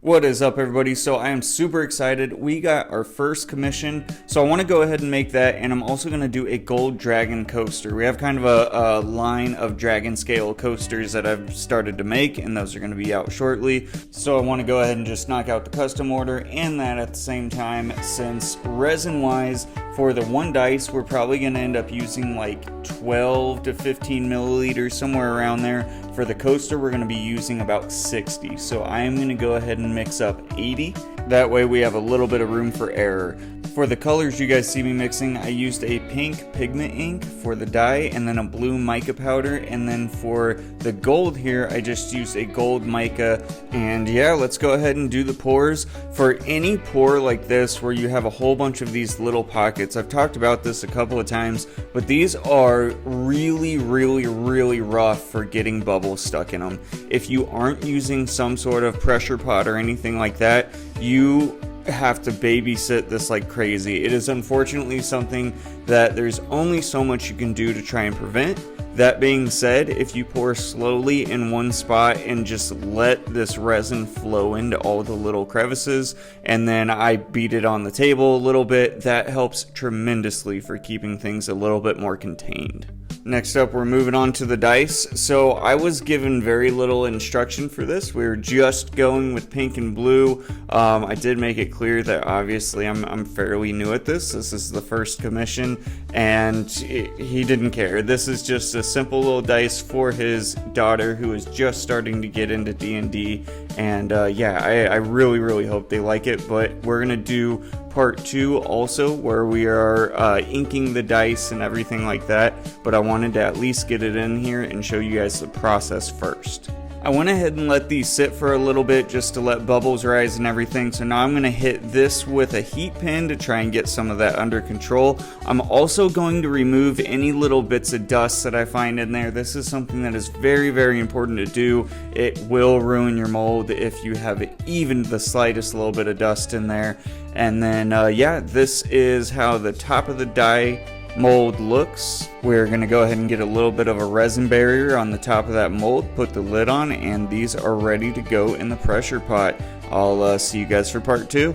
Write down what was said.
What is up, everybody? So I am super excited. We got our first commission, so I want to go ahead and make that, and I'm also going to do a gold dragon coaster. We have kind of a line of dragon scale coasters that I've started to make, and those are going to be out shortly. So I want to go ahead and just knock out the custom order and that at the same time, since resin wise for the one dice we're probably going to end up using like 12 to 15 milliliters, somewhere around there. For the coaster, we're going to be using about 60. So I am going to go ahead and mix up 80. That way we have a little bit of room for error. For the colors you guys see me mixing, I used a pink pigment ink for the dye and then a blue mica powder. And then for the gold here, I just used a gold mica. And yeah, let's go ahead and do the pours. For any pour like this where you have a whole bunch of these little pockets, I've talked about this a couple of times, but these are really rough for getting bubbles stuck in them. If you aren't using some sort of pressure pot or anything like that, you have to babysit this like crazy. It is unfortunately something that there's only so much you can do to try and prevent. That being said, if you pour slowly in one spot and just let this resin flow into all the little crevices, and then I beat it on the table a little bit, that helps tremendously for keeping things a little bit more contained. Next up, we're moving on to the dice. So I was given very little instruction for this. We were just going with pink and blue. I did make it clear that obviously I'm fairly new at this. This is the first commission, and he didn't care. This is just a simple little dice for his daughter who is just starting to get into D&D. And yeah, I really hope they like it. But we're gonna do part 2 also, where we are inking the dice and everything like that, but I wanted to at least get it in here and show you guys the process first. I went ahead and let these sit for a little bit just to let bubbles rise and everything. So now I'm going to hit this with a heat pin to try and get some of that under control. I'm also going to remove any little bits of dust that I find in there. This is something that is very important to do. It will ruin your mold if you have even the slightest little bit of dust in there. And then yeah, this is how the top of the die mold looks. We're going to go ahead and get a little bit of a resin barrier on the top of that mold, put the lid on, and these are ready to go in the pressure pot. I'll see you guys for part 2.